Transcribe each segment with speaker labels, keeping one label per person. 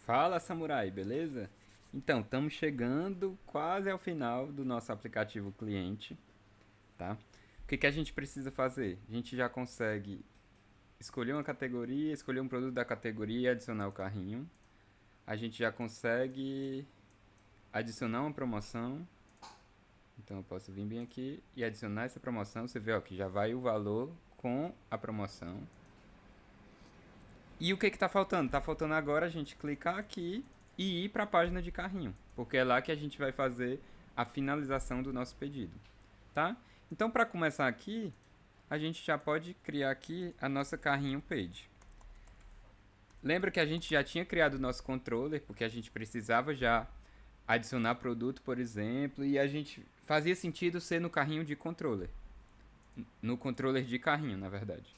Speaker 1: Fala, samurai, beleza? Então, estamos chegando quase ao final do nosso aplicativo cliente, tá? O que a gente precisa fazer? A gente já consegue escolher uma categoria, escolher um produto da categoria e adicionar o carrinho. A gente já consegue adicionar uma promoção. Então, eu posso vir bem aqui e adicionar essa promoção. Você vê, ó, que já vai o valor com a promoção. E o que está faltando? Está faltando agora a gente clicar aqui e ir para a página de carrinho, porque é lá que a gente vai fazer a finalização do nosso pedido, tá? Então, para começar aqui, a gente já pode criar aqui a nossa carrinho page. Lembra que a gente já tinha criado o nosso controller, porque a gente precisava já adicionar produto, por exemplo, e a gente fazia sentido ser no carrinho de controller, no controller de carrinho, na verdade.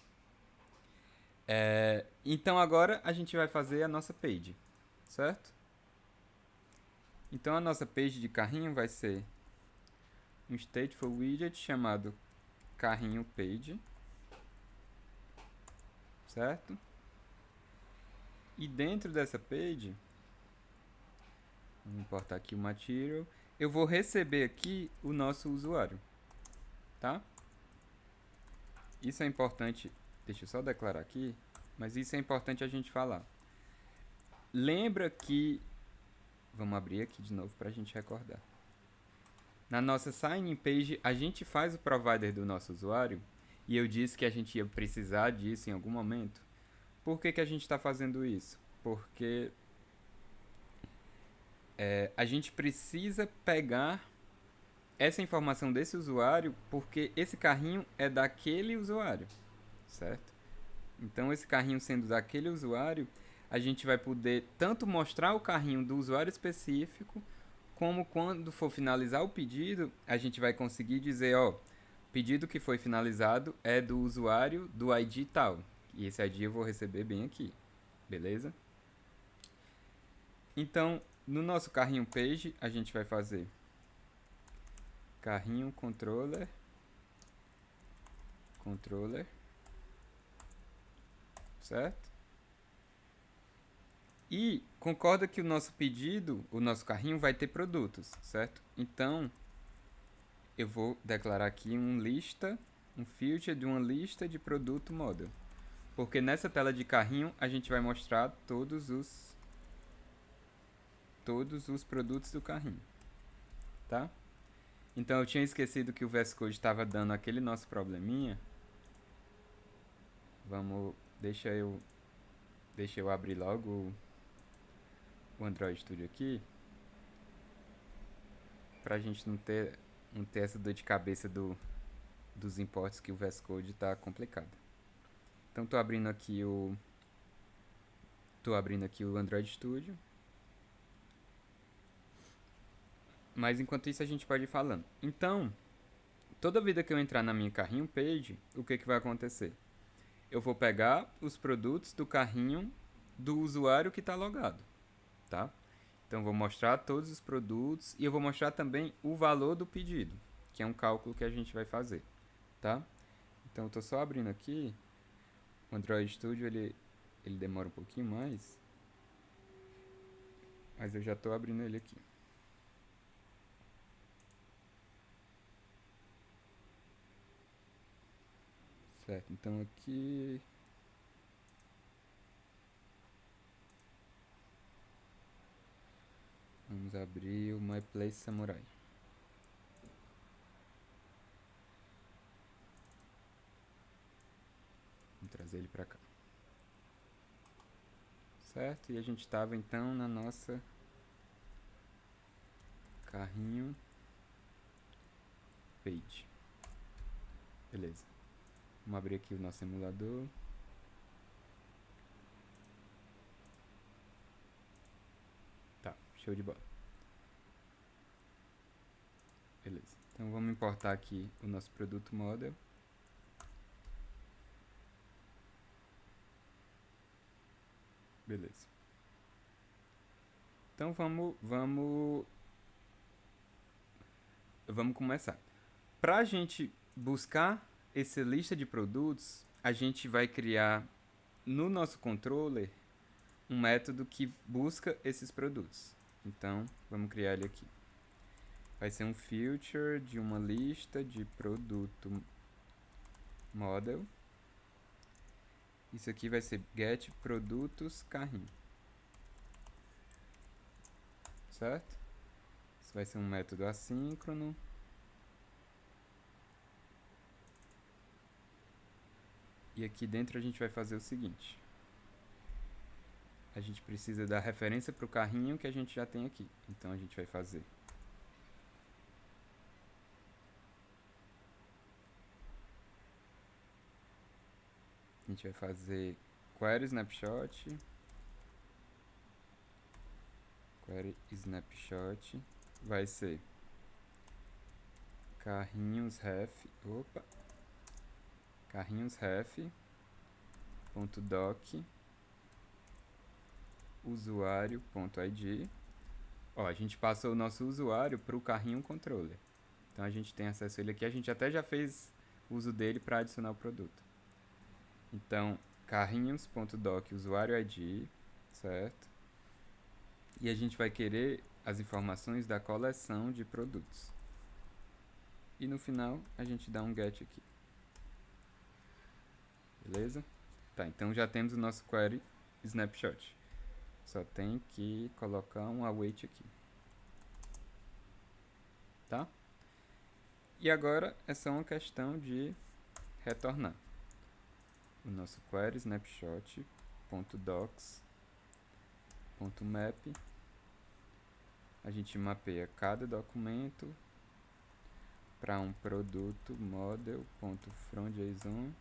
Speaker 1: Então agora a gente vai fazer a nossa page, certo? Então a nossa page de carrinho vai ser um stateful widget chamado carrinho page, certo? E dentro dessa page, vamos importar aqui o material, eu vou receber aqui o nosso usuário, tá? Isso é importante, deixa eu só declarar aqui, mas isso é importante a gente falar. Lembra que, vamos abrir aqui de novo para a gente recordar. Na nossa sign-in page, a gente faz o provider do nosso usuário, e eu disse que a gente ia precisar disso em algum momento. Por que a gente está fazendo isso? Porque a gente precisa pegar essa informação desse usuário, porque esse carrinho é daquele usuário, certo? Então, esse carrinho sendo daquele usuário, a gente vai poder tanto mostrar o carrinho do usuário específico, como quando for finalizar o pedido, a gente vai conseguir dizer, ó, o pedido que foi finalizado é do usuário do ID tal. E esse ID eu vou receber bem aqui, beleza? Então, no nosso carrinho page, a gente vai fazer carrinho controller, certo? E concorda que o nosso pedido, o nosso carrinho vai ter produtos, certo? Então, eu vou declarar aqui um filter de uma lista de produto model. Porque nessa tela de carrinho a gente vai mostrar todos os produtos do carrinho, tá? Então eu tinha esquecido que o VS Code estava dando aquele nosso probleminha. Deixa eu abrir logo o Android Studio aqui, pra gente não ter essa dor de cabeça dos imports que o VS Code tá complicado. Então tô abrindo aqui o Android Studio. Mas enquanto isso a gente pode ir falando. Então, toda vida que eu entrar na minha carrinho page, o que vai acontecer? Eu vou pegar os produtos do carrinho do usuário que está logado, tá? Então, eu vou mostrar todos os produtos e eu vou mostrar também o valor do pedido, que é um cálculo que a gente vai fazer, tá? Então, eu estou só abrindo aqui. O Android Studio, ele demora um pouquinho mais, mas eu já estou abrindo ele aqui. Certo, então aqui vamos abrir o My Place Samurai. Vamos trazer ele para cá. Certo? E a gente estava então na nossa carrinho page. Beleza. Vamos abrir aqui o nosso emulador. Tá, show de bola. Beleza. Então vamos importar aqui o nosso produto model. Beleza. Então vamos começar. Para a gente buscar essa lista de produtos, a gente vai criar no nosso controller um método que busca esses produtos. Então, vamos criar ele aqui. Vai ser um filter de uma lista de produto model. Isso aqui vai ser get produtos carrinho. Certo? Isso vai ser um método assíncrono. E aqui dentro a gente vai fazer o seguinte. A gente precisa da referência para o carrinho que a gente já tem aqui. Então a gente vai fazer query snapshot. Query snapshot vai ser carrinhos ref .doc usuário.id. Ó, a gente passou o nosso usuário para o carrinho controller. Então a gente tem acesso a ele aqui. A gente até já fez uso dele para adicionar o produto. Então, carrinhos.doc usuário ID, certo? E a gente vai querer as informações da coleção de produtos. E no final, a gente dá um get aqui. Beleza? Tá, então já temos o nosso query snapshot. Só tem que colocar um await aqui. Tá? E agora é só uma questão de retornar o nosso query snapshot.docs.map. A gente mapeia cada documento para um produto model.fromJSON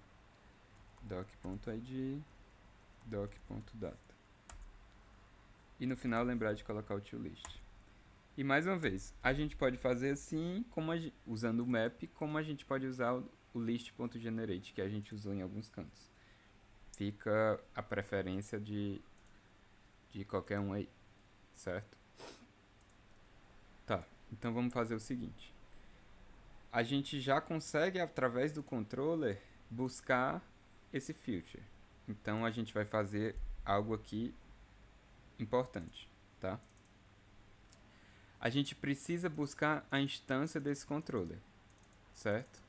Speaker 1: doc.id doc.data. E no final lembrar de colocar o toList. E mais uma vez, a gente pode fazer assim, usando o map, como a gente pode usar o list.generate, que a gente usou em alguns cantos. Fica a preferência de qualquer um aí, certo? Tá, então vamos fazer o seguinte. A gente já consegue, através do controller, buscar esse filter. Então a gente vai fazer algo aqui importante, tá? A gente precisa buscar a instância desse controller, certo?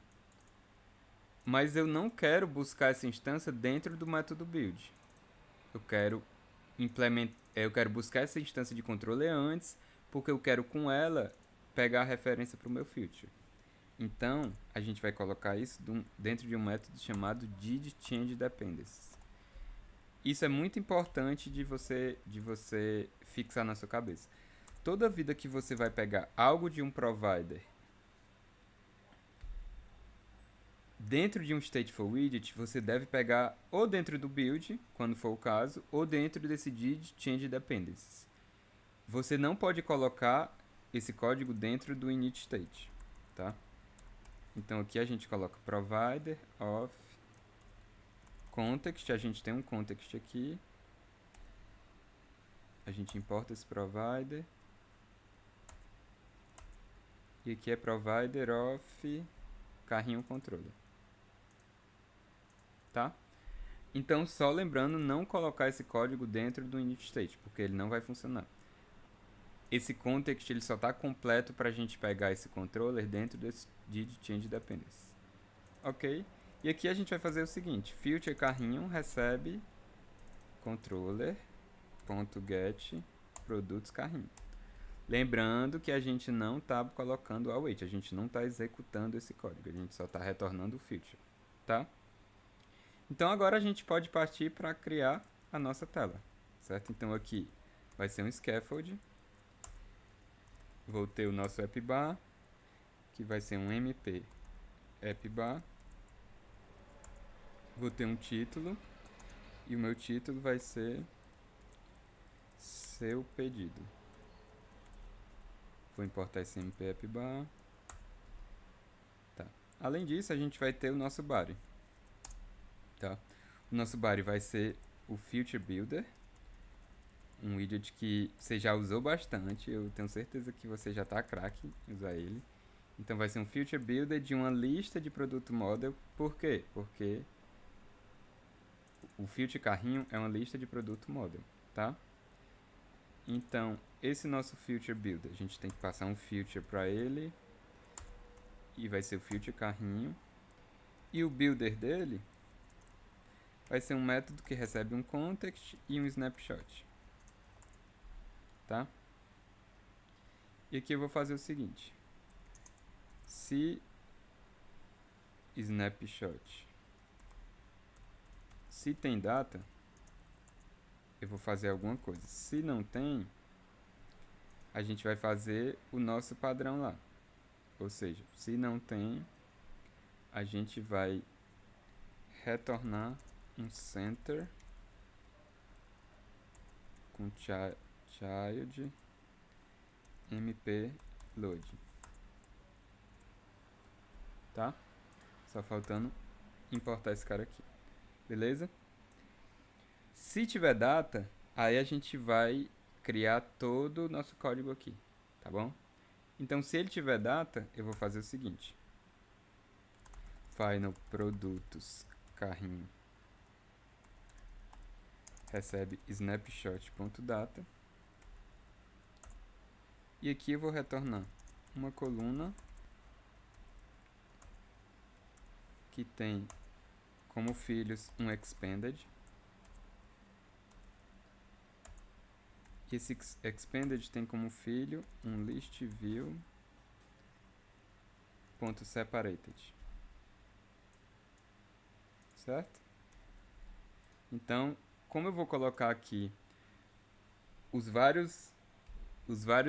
Speaker 1: Mas eu não quero buscar essa instância dentro do método build. Eu quero buscar essa instância de controller antes, porque eu quero com ela pegar a referência para o meu filter. Então, a gente vai colocar isso dentro de um método chamado didChangeDependencies. Isso é muito importante de você fixar na sua cabeça. Toda vida que você vai pegar algo de um provider dentro de um stateful widget, você deve pegar ou dentro do build, quando for o caso, ou dentro desse didChangeDependencies. Você não pode colocar esse código dentro do init state, tá? Então aqui a gente coloca provider of context, a gente tem um context aqui. A gente importa esse provider. E aqui é provider of carrinho controller. Tá? Então, só lembrando, não colocar esse código dentro do init state, porque ele não vai funcionar. Esse context ele só está completo para a gente pegar esse controller dentro desse didChangeDependencies. Ok? E aqui a gente vai fazer o seguinte: filter carrinho recebe controller.get produtos carrinho. Lembrando que a gente não está colocando o await, a gente não está executando esse código, a gente só está retornando o filter, tá? Então agora a gente pode partir para criar a nossa tela, certo? Então aqui vai ser um scaffold. Vou ter o nosso appbar, que vai ser um mp appbar. Vou ter um título, e o meu título vai ser seu pedido. Vou importar esse mp appbar. Tá. Além disso, a gente vai ter o nosso body. Tá? O nosso body vai ser o Filter Builder, um widget que você já usou bastante, eu tenho certeza que você já está craque em usar ele. Então vai ser um Filter Builder de uma lista de produto model. Por quê? Porque o filter carrinho é uma lista de produto model. tá? Então, esse nosso Future Builder, a gente tem que passar um Future para ele, e vai ser o Future carrinho. E o Builder dele vai ser um método que recebe um context e um snapshot, tá? E aqui eu vou fazer o seguinte: se snapshot, se tem data, eu vou fazer alguma coisa. Se não tem, a gente vai fazer o nosso padrão lá. Ou seja, se não tem, a gente vai retornar um center com child mp load, tá? Só faltando importar esse cara aqui, beleza? Se tiver data, aí a gente vai criar todo o nosso código aqui, tá bom? Então, se ele tiver data, eu vou fazer o seguinte: final produtos carrinho recebe snapshot.data, e aqui eu vou retornar uma coluna que tem como filhos um expanded. Esse expanded tem como filho um list view .separated, certo? Então, como eu vou colocar aqui os vários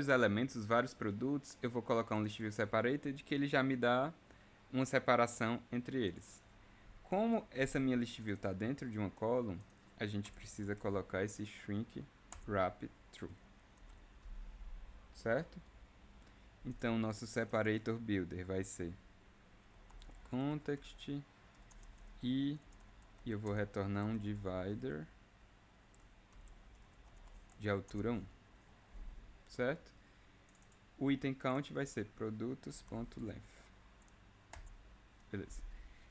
Speaker 1: elementos, os vários produtos, eu vou colocar um list view separated que ele já me dá uma separação entre eles. Como essa minha list view está dentro de uma column, a gente precisa colocar esse shrink wrap true, certo? Então, nosso separator builder vai ser context e eu vou retornar um divider de altura 1, certo? O item count vai ser produtos.length. Beleza.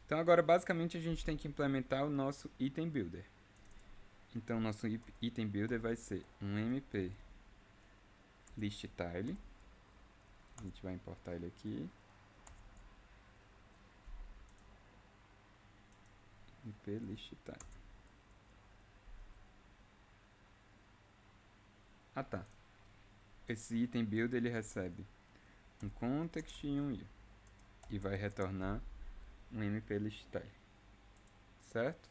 Speaker 1: Então agora basicamente a gente tem que implementar o nosso item builder. Então nosso item builder vai ser um mp list tile. A gente vai importar ele aqui. mp list tile. Ah tá. Esse item builder ele recebe um context e um i, e vai retornar um mp list tile, certo?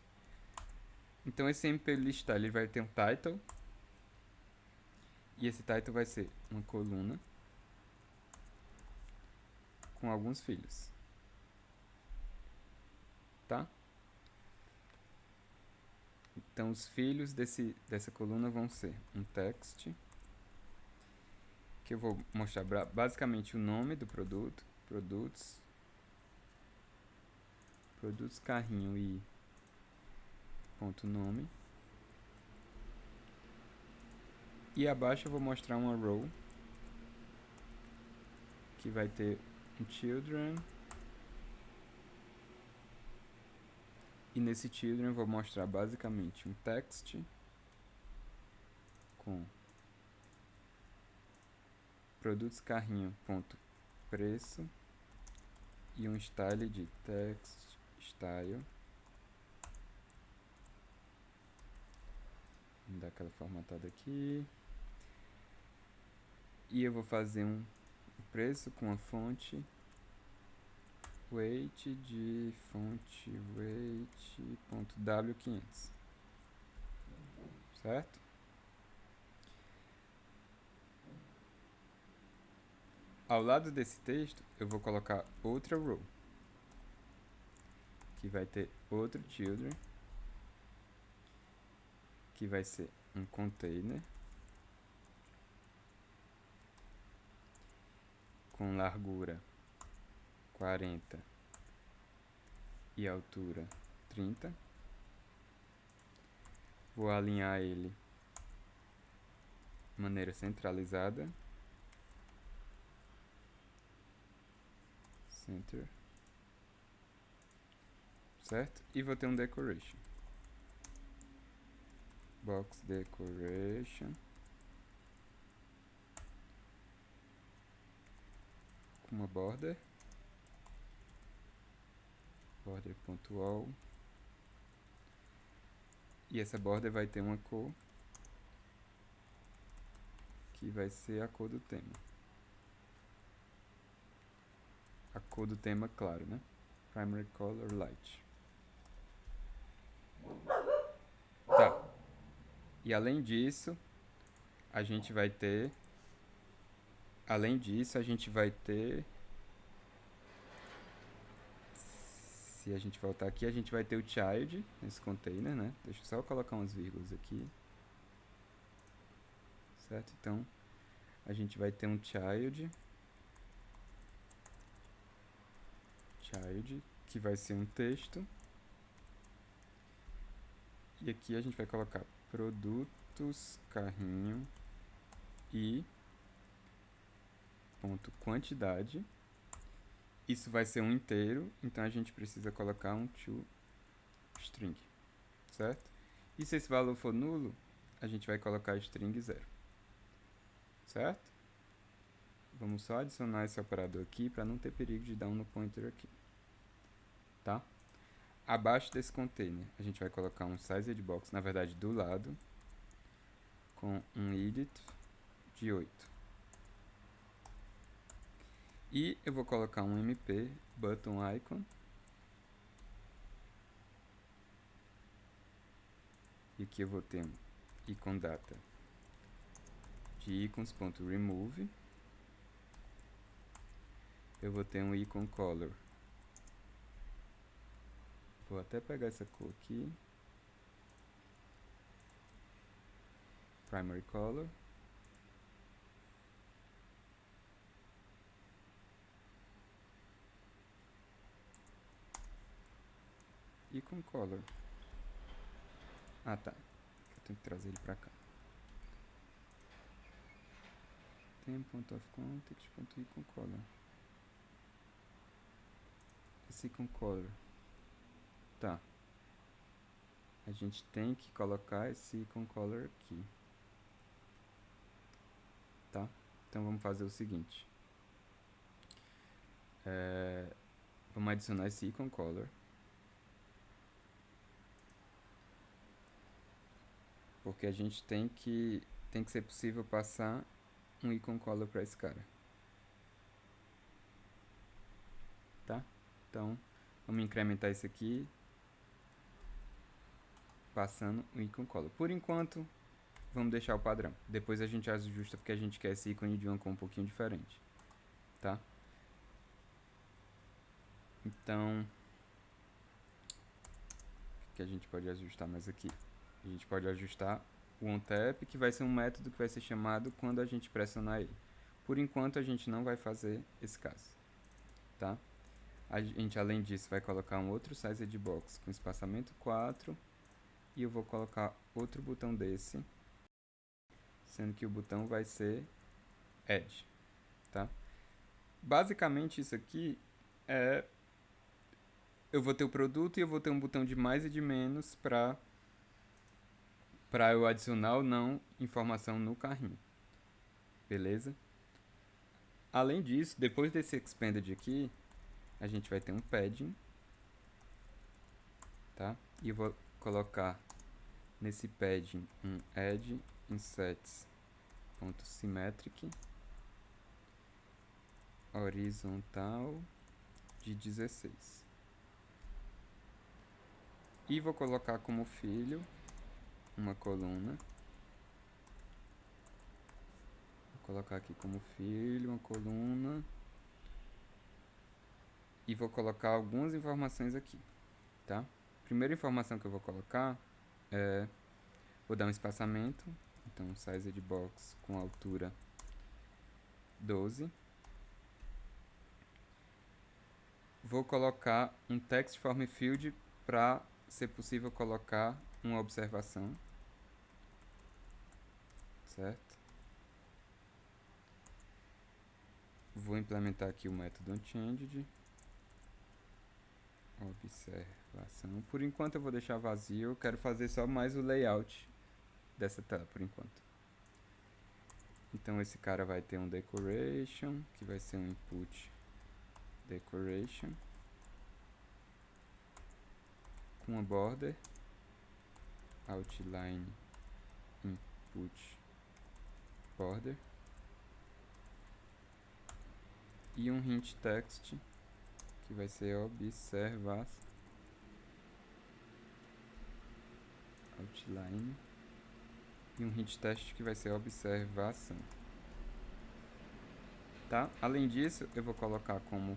Speaker 1: Então esse mp list tile ele vai ter um title, e esse title vai ser uma coluna com alguns filhos, tá? Então os filhos dessa coluna vão ser um text, que eu vou mostrar basicamente o nome do produto, produtos carrinho e ponto nome, e abaixo eu vou mostrar uma row que vai ter um children, e nesse children eu vou mostrar basicamente um text com produtos carrinho ponto preço e um style de text style. Vou dar aquela formatada aqui. E eu vou fazer um preço com a fonte weight de fonte weight.w500, certo? Ao lado desse texto eu vou colocar outra row que vai ter outro children, que vai ser um container com largura 40 e altura 30. Vou alinhar ele de maneira centralizada, center, certo? E vou ter um decoration. box decoration com uma border border.all, e essa border vai ter uma cor que vai ser a cor do tema. A cor do tema, claro, né? Primary color light. Tá. E além disso, a gente vai ter se a gente voltar aqui, a gente vai ter o child nesse container, né? Deixa eu só colocar umas vírgulas aqui. Certo? Então, a gente vai ter um child, que vai ser um texto. E aqui a gente vai colocar produtos, carrinho e ponto quantidade. Isso vai ser um inteiro, então a gente precisa colocar um toString, certo? E se esse valor for nulo, a gente vai colocar string 0, certo? Vamos só adicionar esse operador aqui para não ter perigo de dar um no pointer aqui, tá? Abaixo desse container, a gente vai colocar um sizeDbox, na verdade do lado, com um edit de 8. E eu vou colocar um mp button icon. E aqui eu vou ter um icon data de icons.remove. Eu vou ter um icon color. Vou até pegar essa cor aqui. Primary color. Icon color. Ah, tá. Eu tenho que trazer ele pra cá. Tem .of_context.icon color. Esse icon color. Tá. A gente tem que colocar esse icon color aqui. Tá? Então vamos fazer o seguinte. Vamos adicionar esse icon color. Porque a gente tem que ser possível passar um icon color para esse cara. Tá? Então, vamos incrementar isso aqui, passando um icon color. Por enquanto, vamos deixar o padrão. Depois a gente ajusta porque a gente quer esse ícone de uma cor um pouquinho diferente. Tá? Então, o que a gente pode ajustar mais aqui? A gente pode ajustar o onTap, que vai ser um método que vai ser chamado quando a gente pressionar ele. Por enquanto, a gente não vai fazer esse caso. Tá? A gente, além disso, vai colocar um outro sizeDbox com espaçamento 4. E eu vou colocar outro botão desse, sendo que o botão vai ser Add. Tá? Basicamente, isso aqui é... Eu vou ter o produto e eu vou ter um botão de mais e de menos para eu adicionar ou não informação no carrinho. Beleza? Além disso, depois desse expanded aqui, a gente vai ter um padding. Tá? E eu vou colocar nesse padding um add insets.symmetric horizontal de 16. E vou colocar como filho uma coluna. Vou colocar aqui como filho uma coluna. E vou colocar algumas informações aqui, tá? Primeira informação que eu vou colocar é... Vou dar um espaçamento. Então, sizeDbox com altura 12. Vou colocar um text form field para ser possível colocar uma observação, certo? Vou implementar aqui o método unchanged, observação. Por enquanto eu vou deixar vazio, eu quero fazer só mais o layout dessa tela por enquanto. Então esse cara vai ter um decoration, que vai ser um input decoration, com uma border, outline input border, e um hint text, que vai ser observação, outline, e um hint text que vai ser observação. Tá? Além disso, eu vou colocar como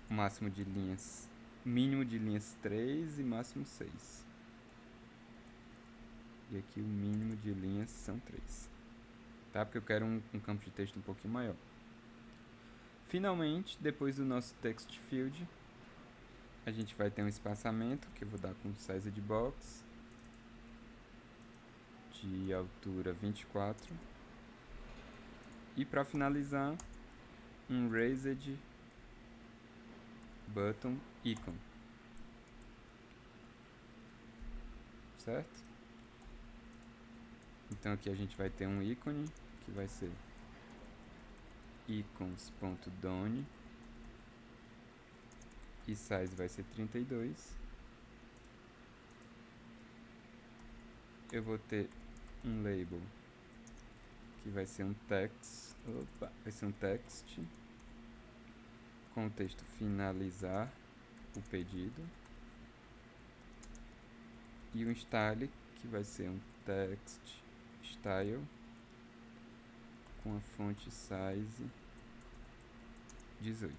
Speaker 1: máximo de linhas, mínimo de linhas 3 e máximo 6. E aqui o mínimo de linhas são 3. Tá? Porque eu quero um campo de texto um pouquinho maior. Finalmente, depois do nosso text field, a gente vai ter um espaçamento que eu vou dar com size de box de altura 24. E para finalizar, um raised button icon. Certo? Então aqui a gente vai ter um ícone que vai ser icons.done e size vai ser 32. Eu vou ter um label que vai ser um text, com o texto finalizar o pedido, e um style que vai ser um text style com a fonte size 18.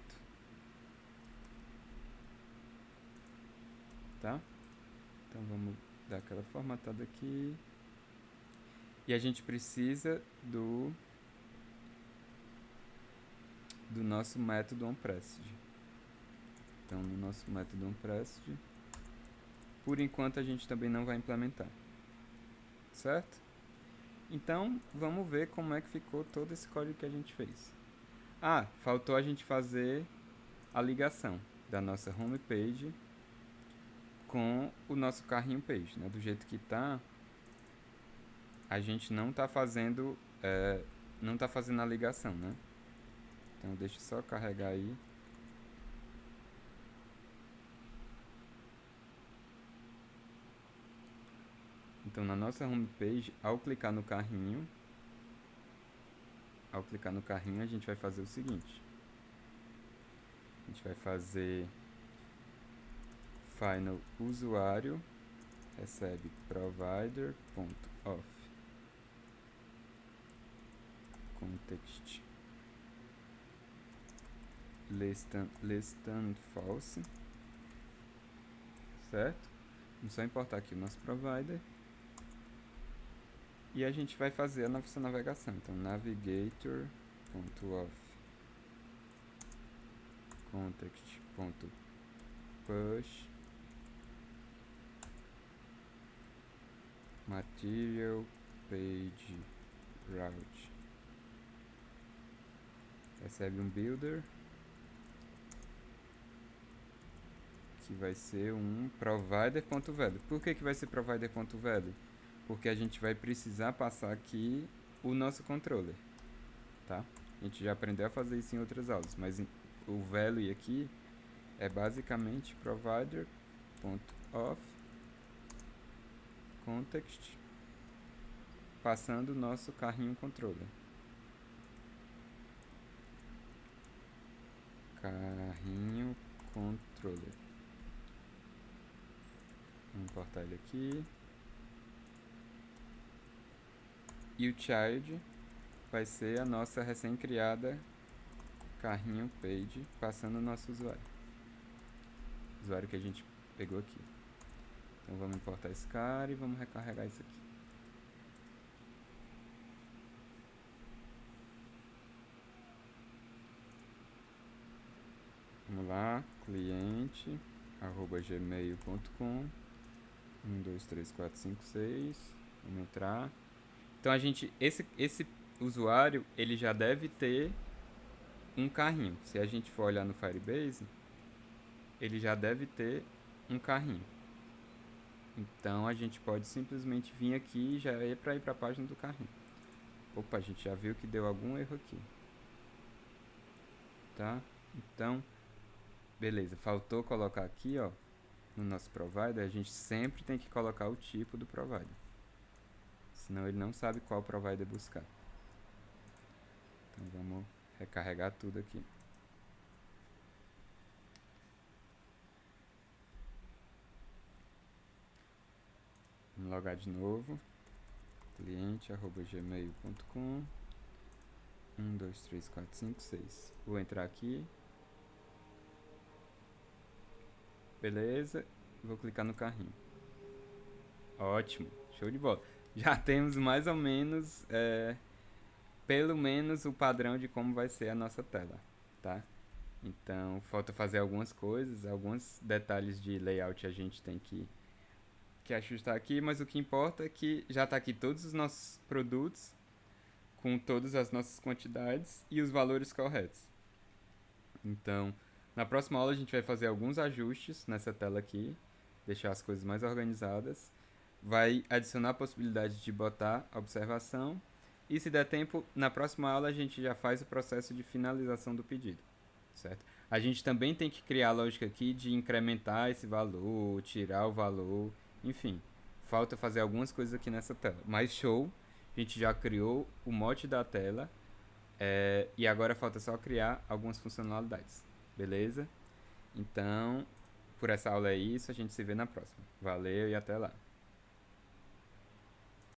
Speaker 1: Tá? Então vamos dar aquela formatada aqui. E a gente precisa do nosso método onPressed. Então, no nosso método onPressed, por enquanto a gente também não vai implementar. Certo? Então, vamos ver como é que ficou todo esse código que a gente fez. Ah, faltou a gente fazer a ligação da nossa homepage com o nosso carrinho page, né? Do jeito que tá, a gente não tá fazendo a ligação, né? Então deixa eu só carregar aí. Então na nossa homepage, ao clicar no carrinho, a gente vai fazer o seguinte. A gente vai fazer final usuário recebe provider.off context list and false, certo? Vamos só importar aqui o nosso provider e a gente vai fazer a nossa navegação. Então navigator.off context.push material page route, recebe um builder que vai ser um provider.value. Por que vai ser provider.value? Porque a gente vai precisar passar aqui o nosso controller, tá? A gente já aprendeu a fazer isso em outras aulas, mas o value aqui é basicamente provider.off context passando o nosso carrinho controller. Carrinho controller. Vamos importar ele aqui. E o child vai ser a nossa recém-criada carrinho page passando o nosso usuário. Usuário que a gente pegou aqui. Então vamos importar esse cara e vamos recarregar isso aqui. Vamos lá, cliente @gmail.com 1, 2, 3, 4, 5, 6. Vamos entrar. Então a gente, esse usuário, ele já deve ter um carrinho. Se a gente for olhar no Firebase, ele já deve ter um carrinho. Então a gente pode simplesmente vir aqui e já ir para a página do carrinho. Opa, a gente já viu que deu algum erro aqui. Tá? Então, beleza. Faltou colocar aqui, ó, no nosso provider, a gente sempre tem que colocar o tipo do provider. Senão ele não sabe qual provider buscar. Então vamos recarregar tudo aqui. Vamos logar de novo. cliente@gmail.com 1, 2, 3, 4, 5, 6. Vou entrar aqui. Beleza. Vou clicar no carrinho. Ótimo. Show de bola. Já temos mais ou menos, pelo menos o padrão de como vai ser a nossa tela, tá? Então, falta fazer algumas coisas, alguns detalhes de layout a gente tem que ajustar aqui, mas o que importa é que já está aqui todos os nossos produtos com todas as nossas quantidades e os valores corretos. Então, na próxima aula a gente vai fazer alguns ajustes nessa tela aqui, deixar as coisas mais organizadas, vai adicionar a possibilidade de botar a observação e, se der tempo, na próxima aula a gente já faz o processo de finalização do pedido, certo? A gente também tem que criar a lógica aqui de incrementar esse valor, tirar o valor, enfim. Falta fazer algumas coisas aqui nessa tela. Mas show, a gente já criou o mote da tela, e agora falta só criar algumas funcionalidades, beleza? Então, por essa aula é isso, a gente se vê na próxima. Valeu e até lá!